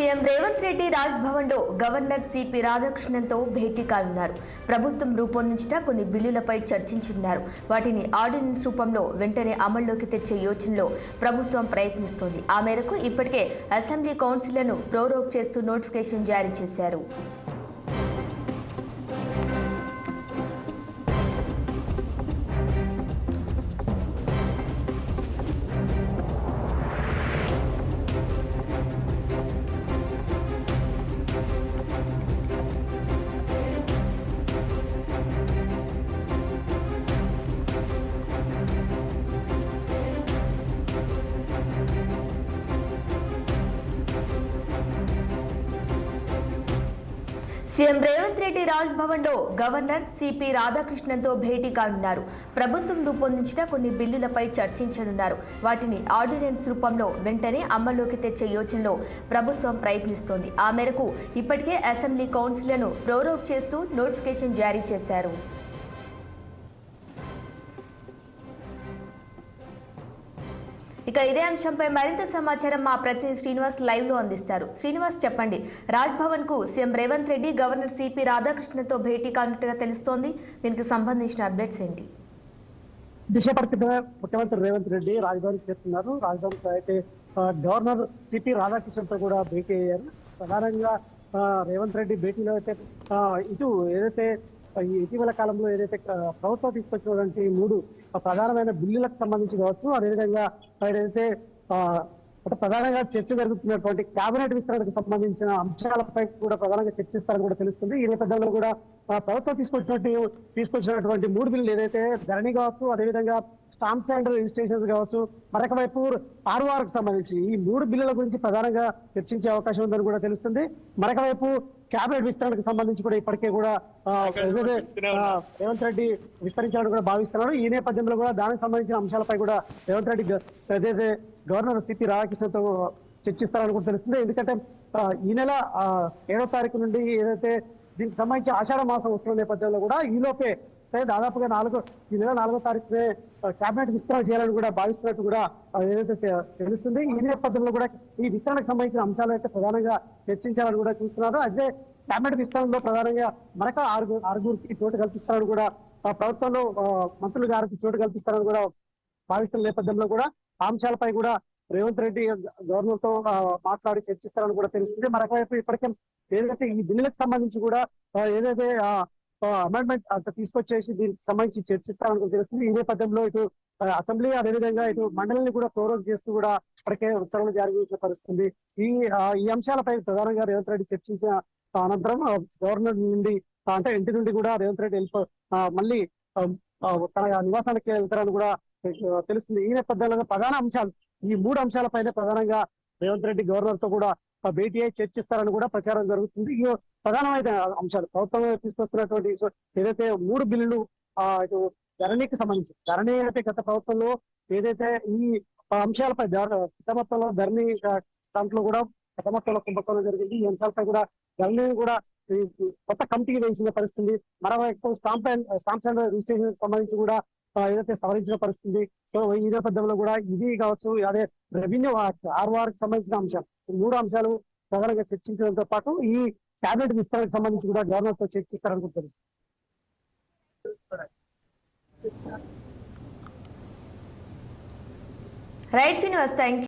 CM Revanth Reddy Raj Bhavan లో governor CP రాధాకృష్ణన్తో భేటీ కానున్నారు. ప్రభుత్వం రూపొందించిన కొన్ని బిల్లులపై చర్చించనున్నారు. వాటిని ఆర్డినెన్స్ రూపంలో వెంటనే అమల్లోకి తెచ్చే యోచనలో ప్రభుత్వం ప్రయత్నిస్తోంది. ఆ మేరకు ఇప్పటికే అసెంబ్లీ కౌన్సిల్లను ప్రోరోగ్ చేస్తూ నోటిఫికేషన్ జారీ చేశారు. సీఎం రేవంత్ రెడ్డి రాజ్భవన్ లో గవర్నర్ సిపి రాధాకృష్ణన్తో భేటీ కానున్నారు. ప్రభుత్వం రూపొందించిన కొన్ని బిల్లులపై చర్చించనున్నారు. వాటిని ఆర్డినెన్స్ రూపంలో వెంటనే అమల్లోకి తెచ్చే యోచనలో ప్రభుత్వం ప్రయత్నిస్తోంది. ఆ మేరకు ఇప్పటికే అసెంబ్లీ కౌన్సిల్లను ప్రోరోగ్ చేస్తూ నోటిఫికేషన్ జారీ చేశారు. ఇక ఇదే అంశంపై మరింత సమాచారం మా ప్రతినిధి శ్రీనివాస్ లైవ్ లో అందిస్తారు. శ్రీనివాస్, చెప్పండి. రాజ్భవన్ కు CM Revanth Reddy governor CP రాధాకృష్ణన్తో భేటీ కానున్నట్టుగా తెలుస్తోంది. దీనికి సంబంధించిన అప్డేట్స్ ఏంటి? ముఖ్యమంత్రి రేవంత్ రెడ్డి రాజ్భవన్ చేస్తున్నారు. రాజ్భవన్ అయితే గవర్నర్ సిపి రాధాకృష్ణన్తో కూడా భేటీ అయ్యారు. ప్రధానంగా రేవంత్ రెడ్డి భేటీలో అయితే ఇటు ఏదైతే ఇటీవల కాలంలో ఏదైతే ప్రభుత్వం తీసుకొచ్చినటువంటి 3 ప్రధానమైన బిల్లులకు సంబంధించి కావచ్చు, అదేవిధంగా ఏదైతే ప్రధానంగా చర్చ జరుగుతున్నటువంటి కేబినెట్ విస్తరణకు సంబంధించిన అంశాలపై కూడా ప్రధానంగా చర్చిస్తారని కూడా తెలుస్తుంది. ఈ నేపథ్యంలో కూడా ప్రభుత్వం తీసుకొచ్చినటువంటి 3 బిల్లులు ఏదైతే ధరణి కావచ్చు, అదేవిధంగా స్టాంప్స్ అండ్ రిజిస్ట్రేషన్స్ కావచ్చు, మరొక వైపు ఆర్ఓఆర్కు సంబంధించి ఈ 3 బిల్లుల గురించి ప్రధానంగా చర్చించే అవకాశం ఉందని కూడా తెలుస్తుంది. మరొక వైపు కేబినెట్ విస్తరణకు సంబంధించి కూడా ఇప్పటికే కూడా రేవంత్ రెడ్డి విస్తరించాలని కూడా భావిస్తున్నారు. ఈ నేపథ్యంలో కూడా దానికి సంబంధించిన అంశాలపై కూడా రేవంత్ రెడ్డి ఏదైతే గవర్నర్ సిపి రాధాకృష్ణన్తో చర్చిస్తారని కూడా తెలుస్తుంది. ఎందుకంటే ఈ నెల 7వ తారీఖు నుండి ఏదైతే దీనికి సంబంధించి ఆషాఢ మాసం వస్తున్న నేపథ్యంలో కూడా ఈలోపే దాదాపుగా ఈ నెల 4వ తారీఖునే కేబినెట్ విస్తరణ చేయాలని కూడా భావిస్తున్నట్టు కూడా ఏదైతే తెలుస్తుంది. ఈ నేపథ్యంలో కూడా ఈ విస్తరణకు సంబంధించిన అంశాలు అయితే ప్రధానంగా చర్చించాలని కూడా చూస్తున్నారు. అయితే కేబినెట్ విస్తరణలో ప్రధానంగా మరొక ఆరుగురికి చోటు కల్పిస్తారని కూడా ప్రభుత్వంలో మంత్రులు గారికి చోటు కల్పిస్తారని కూడా భావిస్తున్న నేపథ్యంలో కూడా అంశాలపై కూడా రేవంత్ రెడ్డి గవర్నర్ తో మాట్లాడి చర్చిస్తారని కూడా తెలుస్తుంది. మరొక వైపు ఇప్పటికే ఏదైతే ఈ బిల్లులకు సంబంధించి కూడా ఏదైతే అమెండ్మెంట్ తీసుకొచ్చేసి దీనికి సంబంధించి చర్చిస్తారని కూడా తెలుస్తుంది. ఈ నేపథ్యంలో ఇటు అసెంబ్లీ అదేవిధంగా ఇటు మండలిని కూడా ప్రోరోగ్ చేస్తూ కూడా ఇప్పటికే ఉత్తర్వులు జారీ చేసిన పరిస్థితుంది. ఈ అంశాలపై ప్రధానంగా రేవంత్ రెడ్డి చర్చించిన అనంతరం గవర్నర్ నుండి అంటే ఇంటి నుండి కూడా రేవంత్ రెడ్డి మళ్ళీ తన నివాసానికి వెళ్తారని కూడా తెలుస్తుంది. ఈ నేపథ్యంలో ప్రధాన అంశాలు ఈ 3 అంశాలపైన ప్రధానంగా రేవంత్ రెడ్డి గవర్నర్ తో కూడా భేటీ అయి చర్చిస్తారని కూడా ప్రచారం జరుగుతుంది. ఈ ప్రధానమైన అంశాలు ప్రభుత్వం తీసుకొస్తున్నటువంటి ఏదైతే 3 బిల్లులు ఇటు ధరణికి సంబంధించి ధరణి అయితే గత ప్రభుత్వంలో ఏదైతే ఈ అంశాలపై పెద్ద మొత్తంలో ధరణి దాంట్లో కూడా పెద్ద మొత్తంలో కుంభకోణం జరిగింది. ఈ అంశాలపై కూడా ధరణి కూడా కొత్త కమిటీకి వేసిన పరిస్థితి. మరోవైపు స్టాంప్స్ అండ్ రిజిస్ట్రేషన్ సంబంధించి కూడా ఏదైతే సవరించిన పరిస్థితి. సో ఈ నేపథ్యంలో కూడా ఇది కావచ్చు, అదే రెవెన్యూ ఆర్ఓఆర్ కి సంబంధించిన అంశాలు 3 అంశాలు ప్రధానంగా చర్చించడంతో పాటు ఈ కేబినెట్ విస్తరణకు సంబంధించి కూడా గవర్నర్ తో చర్చిస్తారని కూడా తెలుస్తుంది. Right Srinivas, thank you.